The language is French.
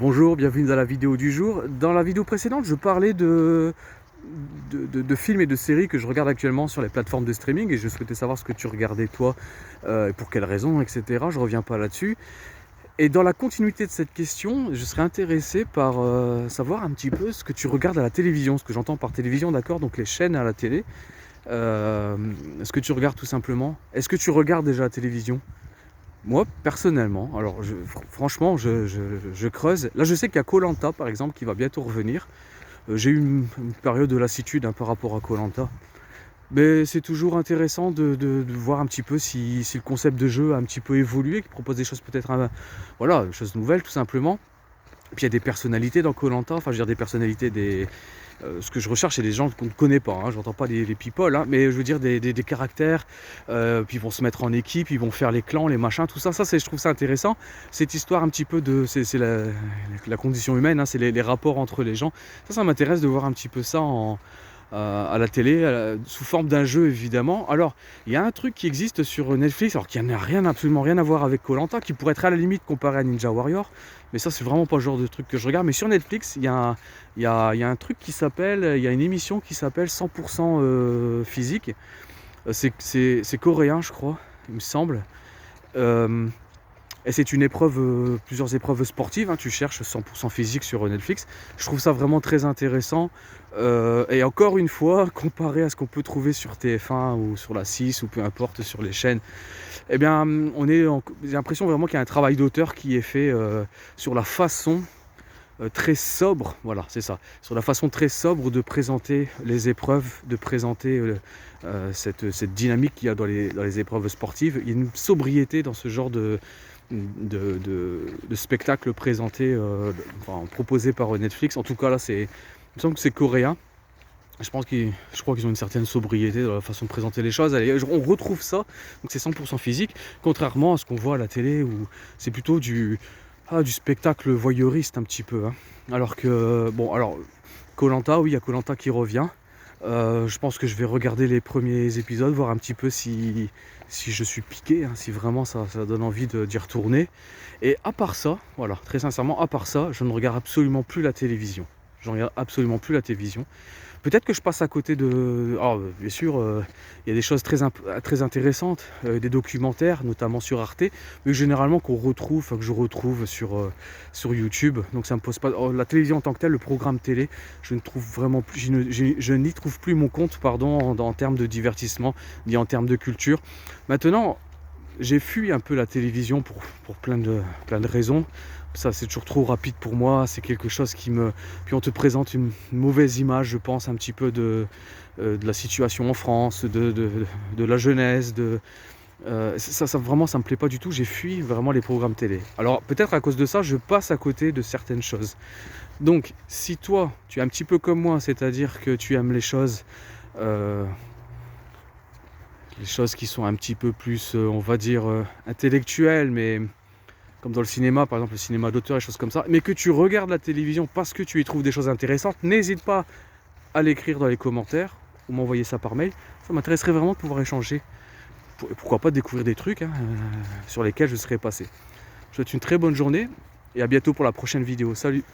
Bonjour, bienvenue dans la vidéo du jour. Dans la vidéo précédente, je parlais de films et de séries que je regarde actuellement sur les plateformes de streaming et je souhaitais savoir ce que tu regardais toi, et pour quelles raisons, etc. Je reviens pas là-dessus. Et dans la continuité de cette question, je serais intéressé par savoir un petit peu ce que tu regardes à la télévision, ce que j'entends par télévision, d'accord, donc les chaînes à la télé. Ce que tu regardes tout simplement. Est-ce que tu regardes déjà la télévision? Moi, personnellement, alors franchement, je creuse. Là, je sais qu'il y a koh par exemple, qui va bientôt revenir. J'ai eu une période de lassitude par rapport à koh. Mais c'est toujours intéressant de voir un petit peu si le concept de jeu a un petit peu évolué, qu'il propose des choses peut-être, voilà, des choses nouvelles tout simplement. Puis il y a des personnalités dans koh, enfin je veux dire des personnalités, ce que je recherche c'est des gens qu'on ne connaît pas, hein. J'entends pas les people, hein, mais je veux dire des caractères, puis ils vont se mettre en équipe, ils vont faire les clans, les machins, tout ça, je trouve ça intéressant. Cette histoire un petit peu c'est la condition humaine, hein, c'est les rapports entre les gens. Ça m'intéresse de voir un petit peu ça à la télé, sous forme d'un jeu évidemment. Alors, il y a un truc qui existe sur Netflix, alors qui n'a absolument rien à voir avec koh, qui pourrait être à la limite comparé à Ninja Warrior, mais ça c'est vraiment pas le genre de truc que je regarde. Mais sur Netflix, il y a un truc qui s'appelle, il y a une émission qui s'appelle 100% physique. C'est coréen je crois, il me semble. Et c'est une épreuve, plusieurs épreuves sportives, hein. Tu cherches 100% physique sur Netflix. Je trouve ça vraiment très intéressant. Et encore une fois, comparé à ce qu'on peut trouver sur TF1 ou sur la 6 ou peu importe sur les chaînes, eh bien, j'ai l'impression vraiment qu'il y a un travail d'auteur qui est fait sur la façon très sobre, voilà, c'est ça, sur la façon très sobre de présenter les épreuves, de présenter cette dynamique qu'il y a dans les épreuves sportives. Il y a une sobriété dans ce genre de spectacle présenté, proposé par Netflix. En tout cas là, il me semble que c'est coréen. Je crois qu'ils ont une certaine sobriété dans la façon de présenter les choses. On retrouve ça, donc c'est 100% physique, contrairement à ce qu'on voit à la télé où c'est plutôt du spectacle voyeuriste un petit peu, hein. Alors que, bon, alors, koh, oui, il y a koh qui revient. Je pense que je vais regarder les premiers épisodes, voir un petit peu si je suis piqué, hein, si vraiment ça donne envie d'y retourner. Et à part ça, voilà, très sincèrement, à part ça, je ne regarde absolument plus la télévision. Je ne regarde absolument plus la télévision. Peut-être que je passe à côté de... Alors, bien sûr, il y a des choses très intéressantes, des documentaires, notamment sur Arte, mais généralement que je retrouve sur YouTube. Donc ça me pose pas... la télévision en tant que telle, le programme télé, je ne trouve vraiment plus... Je n'y trouve plus mon compte, pardon, en termes de divertissement, ni en termes de culture. Maintenant, j'ai fui un peu la télévision pour plein de raisons. Ça, c'est toujours trop rapide pour moi, c'est quelque chose Puis on te présente une mauvaise image, je pense, un petit peu de la situation en France, de la jeunesse, vraiment, ça me plaît pas du tout. J'ai fui vraiment les programmes télé. Alors, peut-être à cause de ça, je passe à côté de certaines choses. Donc, si toi, tu es un petit peu comme moi, c'est-à-dire que tu aimes les choses qui sont un petit peu plus, on va dire, intellectuelles, mais... comme dans le cinéma, par exemple le cinéma d'auteur et choses comme ça, mais que tu regardes la télévision parce que tu y trouves des choses intéressantes, n'hésite pas à l'écrire dans les commentaires ou m'envoyer ça par mail. Ça m'intéresserait vraiment de pouvoir échanger. Pourquoi pas découvrir des trucs, hein, sur lesquels je serais passé. Je te souhaite une très bonne journée et à bientôt pour la prochaine vidéo. Salut!